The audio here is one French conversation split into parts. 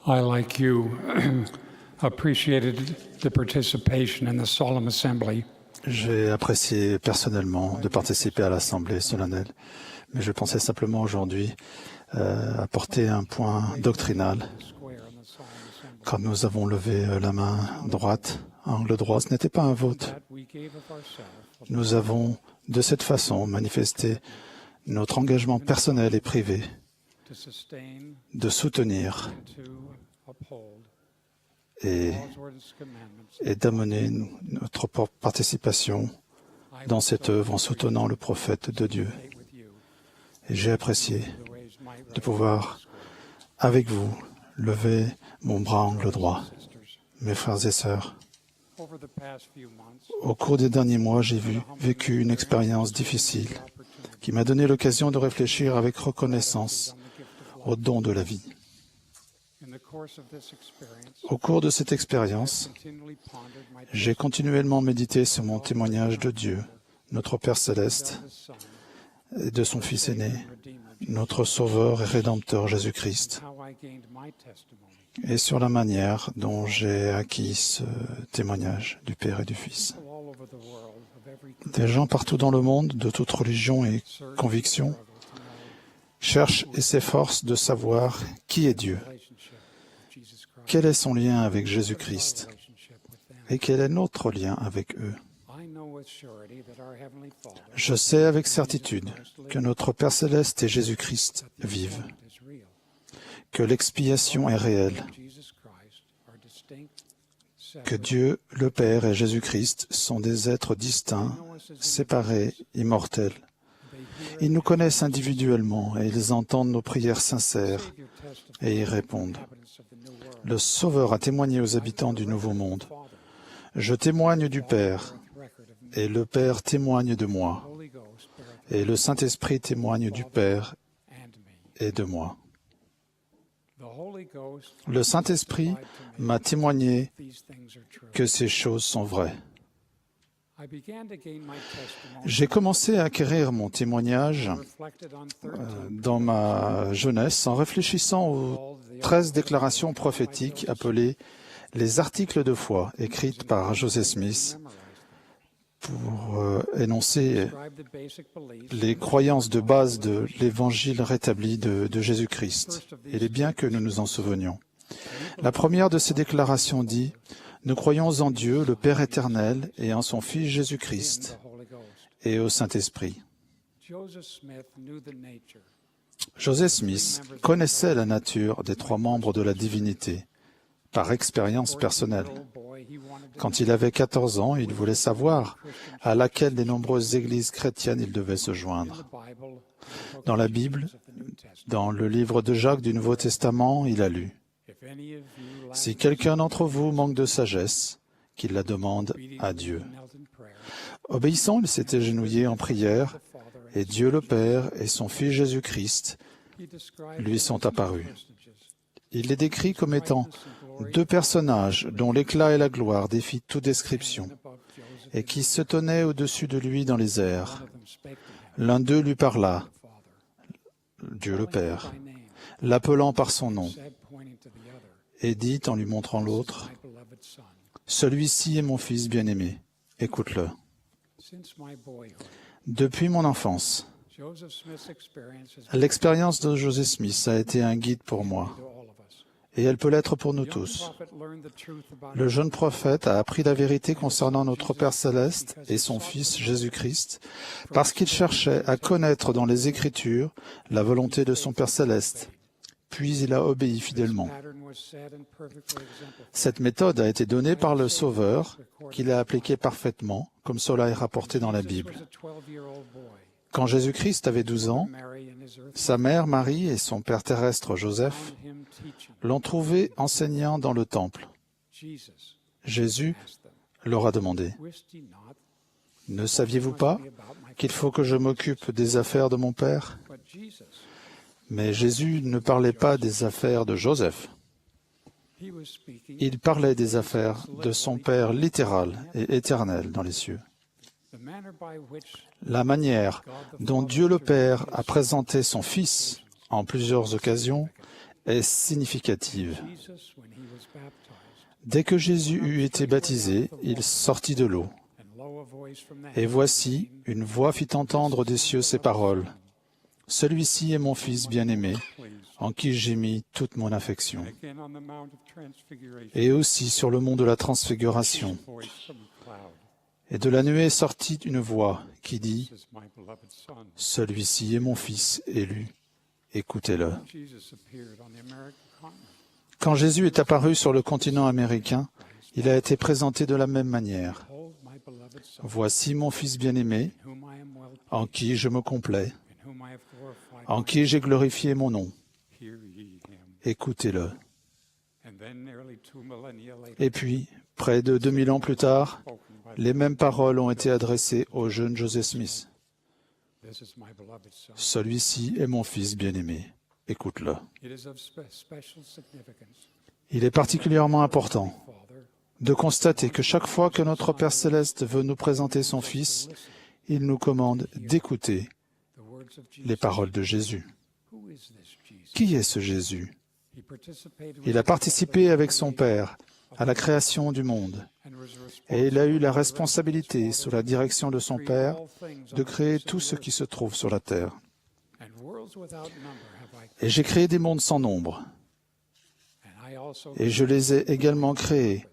I, like you, appreciated the participation in the solemn assembly. J'ai apprécié personnellement de participer à l'Assemblée solennelle, mais je pensais simplement aujourd'hui apporter un point doctrinal. Quand nous avons levé la main droite, angle droit, ce n'était pas un vote. Nous avons de cette façon manifesté notre engagement personnel et privé de soutenir et d'amener notre participation dans cette œuvre en soutenant le prophète de Dieu. Et j'ai apprécié de pouvoir, avec vous, lever mon bras angle droit. Mes frères et sœurs, au cours des derniers mois, j'ai vécu une expérience difficile qui m'a donné l'occasion de réfléchir avec reconnaissance au don de la vie. Au cours de cette expérience, j'ai continuellement médité sur mon témoignage de Dieu, notre Père céleste, et de son Fils aîné, notre Sauveur et Rédempteur Jésus-Christ, et sur la manière dont j'ai acquis ce témoignage du Père et du Fils. Des gens partout dans le monde, de toute religion et conviction, cherchent et s'efforcent de savoir qui est Dieu, quel est son lien avec Jésus-Christ et quel est notre lien avec eux. Je sais avec certitude que notre Père céleste et Jésus-Christ vivent, que l'expiation est réelle, que Dieu, le Père et Jésus-Christ sont des êtres distincts, séparés, immortels. Ils nous connaissent individuellement et ils entendent nos prières sincères et y répondent. Le Sauveur a témoigné aux habitants du Nouveau Monde. Je témoigne du Père, et le Père témoigne de moi, et le Saint-Esprit témoigne du Père et de moi. Le Saint-Esprit m'a témoigné que ces choses sont vraies. J'ai commencé à acquérir mon témoignage dans ma jeunesse en réfléchissant aux 13 déclarations prophétiques appelées les articles de foi, écrites par Joseph Smith pour énoncer les croyances de base de l'Évangile rétabli de Jésus-Christ. Il est bien que nous nous en souvenions. La première de ces déclarations dit « Nous croyons en Dieu, le Père éternel, et en son Fils Jésus-Christ, et au Saint-Esprit. » Joseph Smith connaissait la nature des trois membres de la divinité, par expérience personnelle. Quand il avait 14 ans, il voulait savoir à laquelle des nombreuses églises chrétiennes il devait se joindre. Dans la Bible, dans le livre de Jacques du Nouveau Testament, il a lu « Si quelqu'un d'entre vous manque de sagesse, qu'il la demande à Dieu. » Obéissant, il s'était agenouillé en prière, et Dieu le Père et son Fils Jésus-Christ lui sont apparus. Il les décrit comme étant deux personnages dont l'éclat et la gloire défient toute description, et qui se tenaient au-dessus de lui dans les airs. L'un d'eux lui parla, Dieu le Père, l'appelant par son nom, et dit en lui montrant l'autre, « Celui-ci est mon Fils bien-aimé, écoute-le. » Depuis mon enfance, l'expérience de Joseph Smith a été un guide pour moi, et elle peut l'être pour nous tous. Le jeune prophète a appris la vérité concernant notre Père céleste et son Fils Jésus-Christ, parce qu'il cherchait à connaître dans les Écritures la volonté de son Père céleste, puis il a obéi fidèlement. Cette méthode a été donnée par le Sauveur, qu'il a appliquée parfaitement, comme cela est rapporté dans la Bible. Quand Jésus-Christ avait 12 ans, sa mère Marie et son père terrestre Joseph l'ont trouvé enseignant dans le temple. Jésus leur a demandé, « Ne saviez-vous pas qu'il faut que je m'occupe des affaires de mon Père ?» Mais Jésus ne parlait pas des affaires de Joseph. Il parlait des affaires de son Père littéral et éternel dans les cieux. La manière dont Dieu le Père a présenté son Fils en plusieurs occasions est significative. Dès que Jésus eut été baptisé, il sortit de l'eau. Et voici, une voix fit entendre des cieux ces paroles. « Celui-ci est mon Fils bien-aimé, en qui j'ai mis toute mon affection. » Et aussi sur le mont de la Transfiguration. Et de la nuée sortit une voix qui dit, « Celui-ci est mon Fils élu, écoutez-le. » Quand Jésus est apparu sur le continent américain, il a été présenté de la même manière. « Voici mon Fils bien-aimé, en qui je me complais, en qui j'ai glorifié mon nom. Écoutez-le. » Et puis, près de 2000 ans plus tard, les mêmes paroles ont été adressées au jeune Joseph Smith. « Celui-ci est mon Fils bien-aimé, écoute-le. » Il est particulièrement important de constater que chaque fois que notre Père Céleste veut nous présenter son Fils, il nous commande d'écouter les paroles de Jésus. Qui est ce Jésus? Il a participé avec son Père à la création du monde et il a eu la responsabilité, sous la direction de son Père, de créer tout ce qui se trouve sur la terre. Et j'ai créé des mondes sans nombre. Et je les ai également créés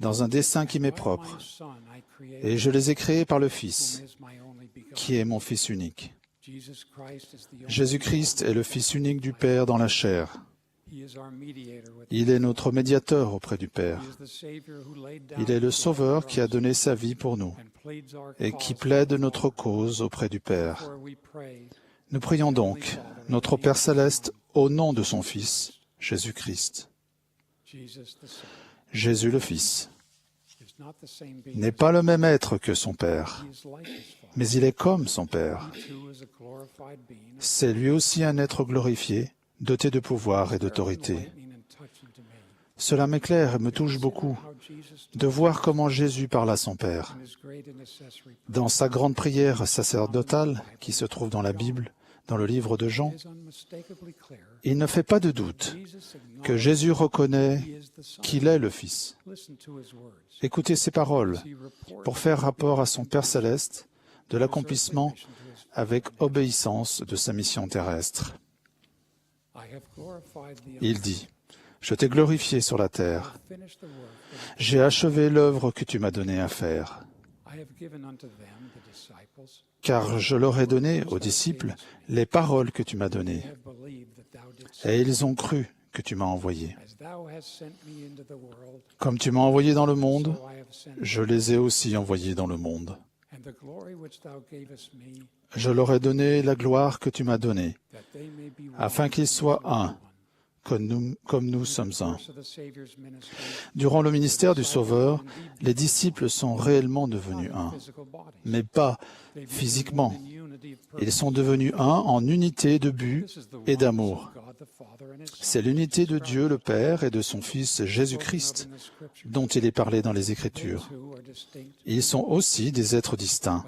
dans un dessein qui m'est propre. Et je les ai créés par le Fils, qui est mon Fils unique. Jésus-Christ est le Fils unique du Père dans la chair. Il est notre médiateur auprès du Père. Il est le Sauveur qui a donné sa vie pour nous et qui plaide notre cause auprès du Père. Nous prions donc notre Père Céleste au nom de son Fils, Jésus-Christ. Jésus le Fils n'est pas le même être que son Père, mais il est comme son Père. C'est lui aussi un être glorifié, doté de pouvoir et d'autorité. Cela m'éclaire et me touche beaucoup de voir comment Jésus parle à son Père. Dans sa grande prière sacerdotale, qui se trouve dans la Bible, dans le livre de Jean, il ne fait pas de doute que Jésus reconnaît qu'il est le Fils. Écoutez ces paroles pour faire rapport à son Père céleste de l'accomplissement avec obéissance de sa mission terrestre. Il dit, « Je t'ai glorifié sur la terre. J'ai achevé l'œuvre que tu m'as donné à faire. Car je leur ai donné aux disciples les paroles que tu m'as données. Et ils ont cru que tu m'as envoyé. Comme tu m'as envoyé dans le monde, je les ai aussi envoyés dans le monde. Je leur ai donné la gloire que tu m'as donnée, afin qu'ils soient un, comme nous sommes un. » Durant le ministère du Sauveur, les disciples sont réellement devenus un, mais pas physiquement. Ils sont devenus un en unité de but et d'amour. C'est l'unité de Dieu le Père et de son Fils Jésus-Christ dont il est parlé dans les Écritures. Ils sont aussi des êtres distincts,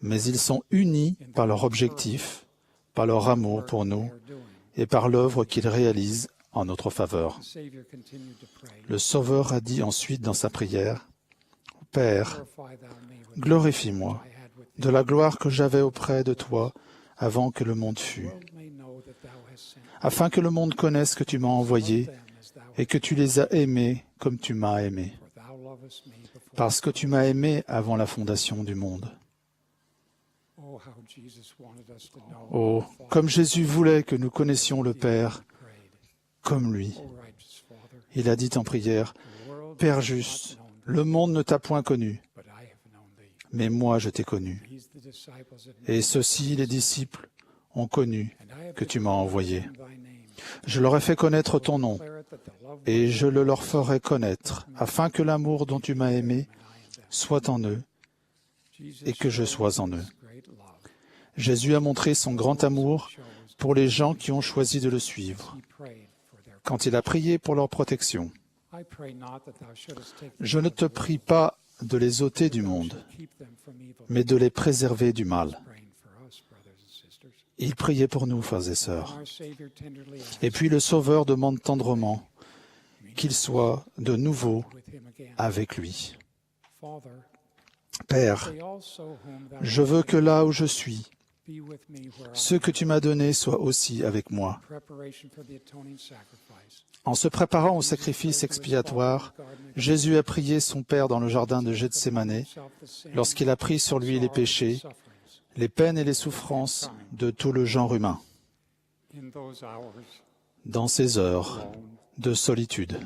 mais ils sont unis par leur objectif, par leur amour pour nous et par l'œuvre qu'ils réalisent en notre faveur. Le Sauveur a dit ensuite dans sa prière, « Père, glorifie-moi de la gloire que j'avais auprès de toi avant que le monde fût, afin que le monde connaisse que tu m'as envoyé et que tu les as aimés comme tu m'as aimé, parce que tu m'as aimé avant la fondation du monde. » Oh, comme Jésus voulait que nous connaissions le Père comme lui. Il a dit en prière, « Père juste, le monde ne t'a point connu, mais moi je t'ai connu. Et ceux-ci, les disciples, ont connu que tu m'as envoyé. Je leur ai fait connaître ton nom, et je le leur ferai connaître, afin que l'amour dont tu m'as aimé soit en eux, et que je sois en eux. » Jésus a montré son grand amour pour les gens qui ont choisi de le suivre, quand il a prié pour leur protection. Je ne te prie pas de les ôter du monde, mais de les préserver du mal. Il priait pour nous, frères et sœurs. Our Savior tenderly asked Et puis le Sauveur demande tendrement qu'il soit de nouveau with him again, avec lui. Father, Père, they also whom thou je veux que là où je suis, be with me where I ceux que tu m'as donnés soient aussi avec moi. am. Preparation for the atoning sacrifice. En se préparant au sacrifice expiatoire, Jésus a prié son Père dans le jardin de Gethsémanée lorsqu'il a pris sur lui les péchés, les peines et les souffrances de tout le genre humain, In those hours, dans ces heures alone, de solitude.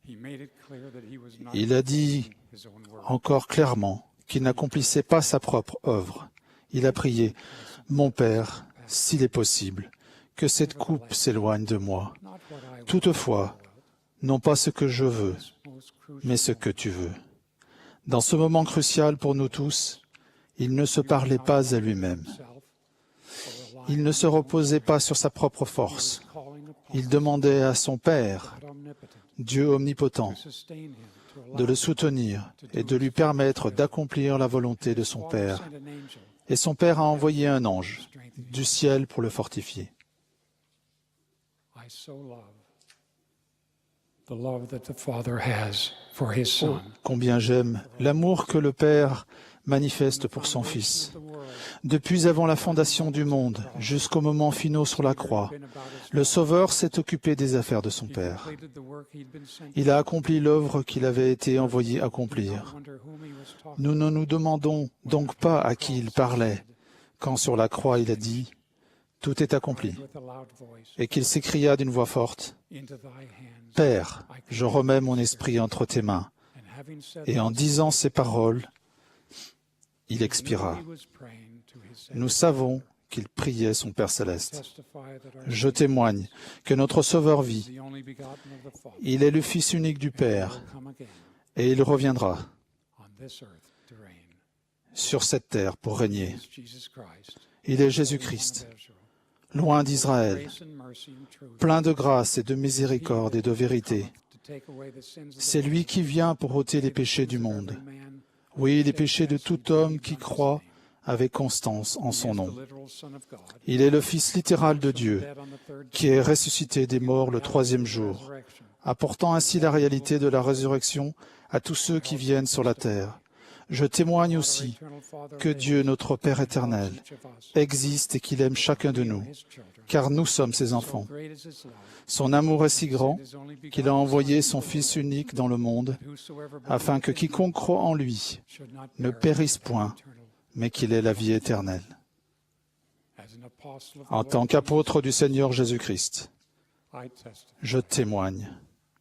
he made it clear that he was not Il a dit his own word. encore clairement qu'il n'accomplissait pas sa propre œuvre. Il a prié, « Mon Père, s'il est possible, que cette coupe s'éloigne de moi. Not what I will, Toutefois, non pas ce que je veux, most crucial mais ce que tu veux. » Dans ce moment crucial pour nous tous, il ne se parlait pas à lui-même. himself, or rely Il ne se reposait pas sur sa propre force. calling upon Il demandait à son Père, God omnipotent Dieu omnipotent, to sustain him, to allow de le soutenir et de lui permettre d'accomplir la volonté de son Father Père. sent an angel Et son Père a envoyé un to ange strengthen him. du ciel pour le fortifier. I so love the love that the Father has for his Son. Combien j'aime l'amour que le Père manifeste pour son Fils. The world Depuis avant la fondation du monde, jusqu'au moment final sur la croix, been about his le Sauveur s'est occupé des affaires de son He Père. completed the work he'd been sent Il a accompli l'œuvre qu'il avait été envoyé accomplir. to. Wonder whom he was talking Nous ne nous demandons donc pas à qui il parlait, quand sur la croix il a dit « Tout est accompli with a loud voice » et qu'il s'écria d'une voix forte into thy hands. « Père, je remets mon esprit entre tes mains. And having said » Et en disant ces paroles, il expira. he was praying to his Savior. Nous savons qu'il priait son Père céleste. Testify that our Je témoigne que notre Sauveur vit. the only begotten of the Father Il est le Fils unique du Père will come again et il reviendra on this earth to reign. sur cette terre pour régner. Is Jesus Christ, Il est Son Jésus-Christ, of Israel, loin d'Israël, grace and mercy and truth, plein de grâce et de miséricorde et de vérité. to take away the sins of the C'est lui qui vient pour ôter les péchés du monde. every man. Oui, les péchés de tout homme qui croit avec constance en He son is nom. the literal Son of God, Il est le Fils littéral de Dieu, dead on the third qui est ressuscité des morts le troisième jour, resurrection. apportant ainsi la réalité de la résurrection à tous ceux qui viennent sur la terre. Je témoigne aussi Eternal Father, que Dieu, notre Père éternel, each of us, existe et qu'il aime chacun de nous, his children. car nous sommes ses enfants. Great is his love, Son amour est si grand his only begotten qu'il a envoyé son Son, Fils unique dans le monde, whosoever afin que quiconque croit en lui should not ne perish, périsse point, eternal. mais qu'il ait la vie éternelle. As an apostle of the En Lord tant qu'apôtre du Seigneur Jésus-Christ, I testify je témoigne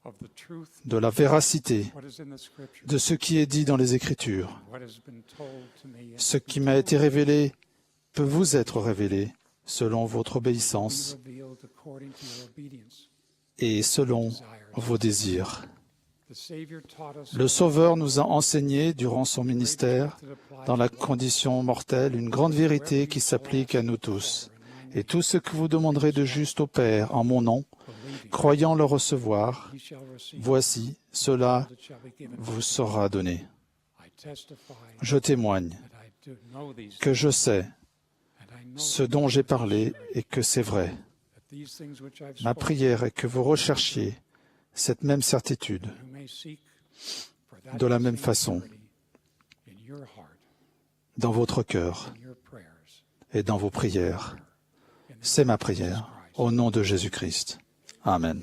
of the truth, de la véracité what is in the Scripture, de ce qui est dit dans les Écritures. what has been told to me, Ce qui m'a été révélé peut vous être révélé selon votre obéissance revealed according to your obedience. et selon vos désirs. The Savior taught us Le Sauveur nous a enseigné durant son ministère, that apply dans la condition mortelle, une grande vérité qui s'applique à nous tous. Et tout ce que vous demanderez de juste au Père en mon nom, believing, croyant le recevoir, he shall receive voici, cela that shall be given. vous sera donné. I testify Je témoigne that I do know these que je sais and I know ce dont j'ai parlé et que c'est vrai. that these things which I've Ma spoken, prière est que vous recherchiez cette même certitude you may seek for that de la même same façon purity in your heart, dans votre cœur in your prayers. et dans vos prières. C'est ma prière au nom de Jésus-Christ. Amen.